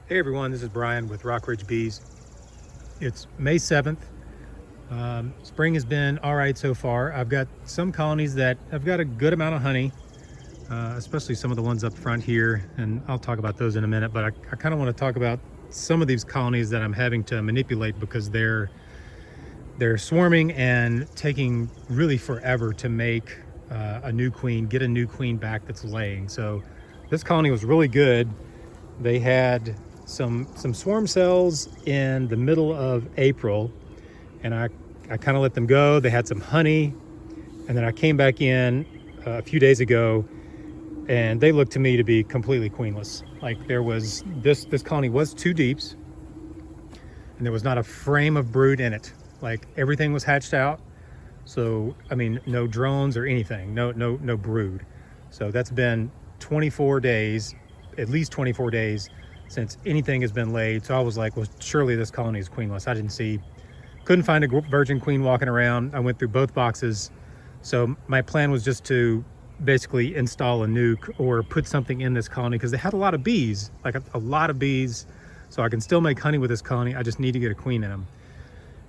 Hey everyone, this is Brian with Rock Ridge Bees. It's May 7th. Spring has been all right so far. I've got some colonies that have got a good amount of honey, especially some of the ones up front here, and I'll talk about those in a minute, but I kind of want to talk about some of these colonies that I'm having to manipulate because they're swarming and taking really forever to make a new queen, get a new queen back that's laying. So this colony was really good. They had some swarm cells in the middle of April, and I kind of let them go. They had some honey, and then I came back in a few days ago, and they looked to me to be completely queenless. Like there was this colony was 2 deeps, and there was not a frame of brood in it. Like everything was hatched out. So I mean, no drones or anything, no brood. So that's been 24 days, at least 24 days since anything has been laid. So I was like, well, surely this colony is queenless. Couldn't find a virgin queen walking around. I went through both boxes. So my plan was just to basically install a nuke or put something in this colony because they had a lot of bees, like a lot of bees. So I can still make honey with this colony. I just need to get a queen in them.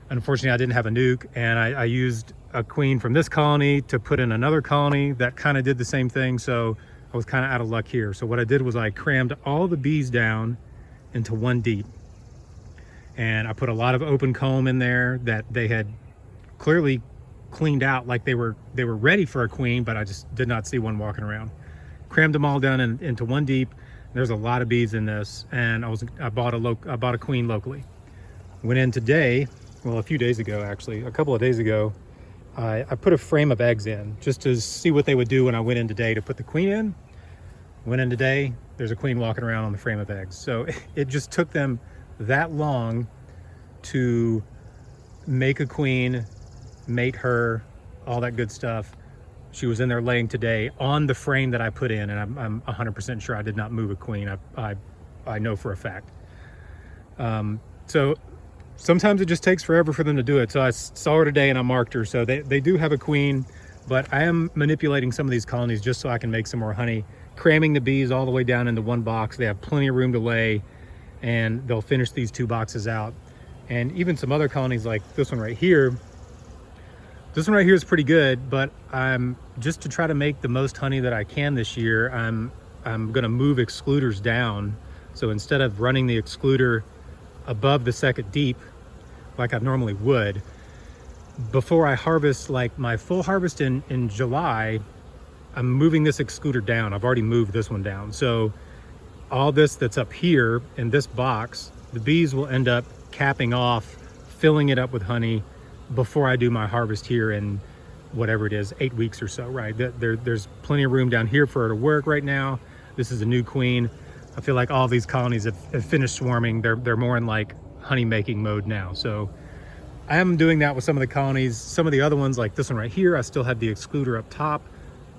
Unfortunately, I didn't have a nuke, and I used a queen from this colony to put in another colony that kind of did the same thing. So I was kind of out of luck here. So what I did was I crammed all the bees down into 1 deep. And I put a lot of open comb in there that they had clearly cleaned out, like they were ready for a queen, but I just did not see one walking around. Crammed them all down into 1 deep. There's a lot of bees in this, and I bought a queen locally. Went in today, well, a few days ago actually, a couple of days ago, I put a frame of eggs in just to see what they would do when I went in today to put the queen in. Went in today, there's a queen walking around on the frame of eggs. So it just took them that long to make a queen, mate her, all that good stuff. She was in there laying today on the frame that I put in, and I'm 100% sure I did not move a queen. I know for a fact. So sometimes it just takes forever for them to do it. So I saw her today and I marked her. So they do have a queen, but I am manipulating some of these colonies just so I can make some more honey, cramming the bees all the way down into 1 box. They have plenty of room to lay, and they'll finish these 2 boxes out. And even some other colonies like this one right here. This one right here is pretty good, but I'm just to try to make the most honey that I can this year, I'm gonna move excluders down. So instead of running the excluder above the 2nd deep like I normally would, before I harvest like my full harvest in July, I'm moving this excluder down. I've already moved this one down. So all this that's up here in this box, the bees will end up capping off, filling it up with honey before I do my harvest here in whatever it is, 8 weeks or so, right? There's plenty of room down here for her to work right now. This is a new queen. I feel like all these colonies have finished swarming. They're more in like honey making mode now. So I am doing that with some of the colonies. Some of the other ones, like this one right here, I still have the excluder up top.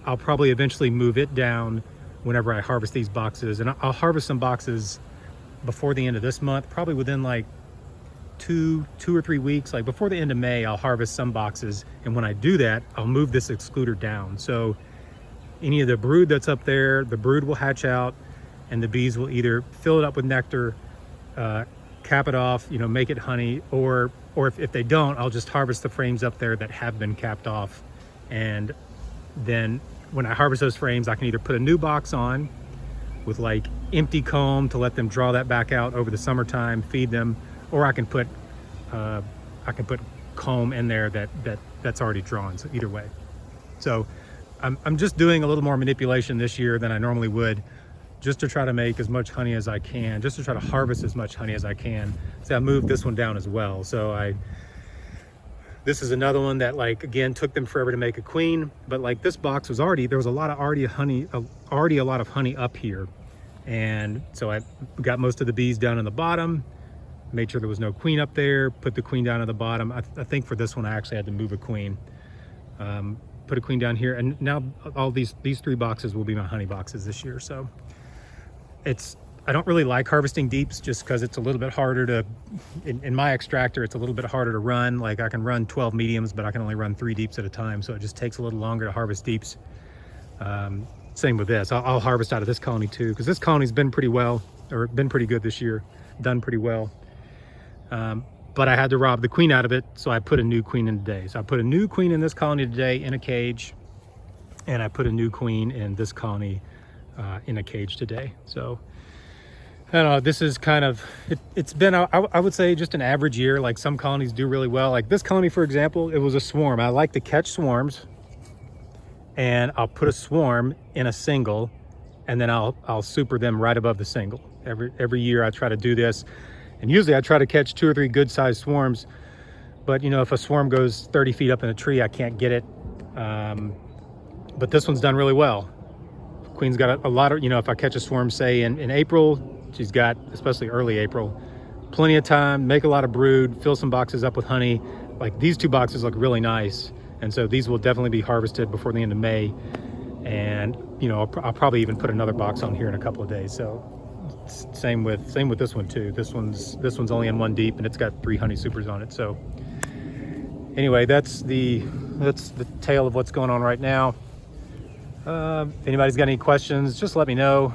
I'll probably eventually move it down whenever I harvest these boxes. And I'll harvest some boxes before the end of this month, probably within like two or 3 weeks. Like before the end of May, I'll harvest some boxes. And when I do that, I'll move this excluder down. So any of the brood that's up there, the brood will hatch out, and the bees will either fill it up with nectar, cap it off, make it honey, or if they don't, I'll just harvest the frames up there that have been capped off. And then when I harvest those frames, I can either put a new box on with like empty comb to let them draw that back out over the summertime, feed them, or I can put comb in there that's already drawn. So either way. So I'm just doing a little more manipulation this year than I normally would, just to try to make as much honey as I can, just to try to harvest as much honey as I can. So I moved this one down as well. So this is another one that, like, again, took them forever to make a queen, but like this box was there was a lot of already a lot of honey up here. And so I got most of the bees down in the bottom, made sure there was no queen up there, put the queen down at the bottom. I think for this one, I actually had to move a queen. Put a queen down here, and now all these 3 boxes will be my honey boxes this year. So I don't really like harvesting deeps just because it's a little bit harder to, in my extractor, it's a little bit harder to run. Like I can run 12 mediums, but I can only run 3 deeps at a time. So it just takes a little longer to harvest deeps. Same with this. I'll harvest out of this colony too, because this colony's been pretty well. or been pretty good this year, done pretty well. But I had to rob the queen out of it, so I put a new queen in today. So I put a new queen in this colony today in a cage, and I put a new queen in this colony in a cage today. So I don't know, this is kind of, it's been, I would say, just an average year. Like some colonies do really well. Like this colony, for example, it was a swarm. I like to catch swarms, and I'll put a swarm in a single, and then I'll super them right above the single. Every year I try to do this, and usually I try to catch 2 or 3 good sized swarms. But you know, if a swarm goes 30 feet up in a tree, I can't get it. But this one's done really well. Queen's got a lot of, you know, if I catch a swarm, say in April, she's got, especially early April, plenty of time, make a lot of brood, fill some boxes up with honey. Like these 2 boxes look really nice. And so these will definitely be harvested before the end of May. And, you know, I'll probably even put another box on here in a couple of days. So same with this one too. This one's only in 1 deep, and it's got 3 honey supers on it. So anyway, that's the tale of what's going on right now. If anybody's got any questions, just let me know.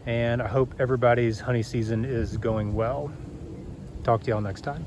And I hope everybody's honey season is going well. Talk to y'all next time.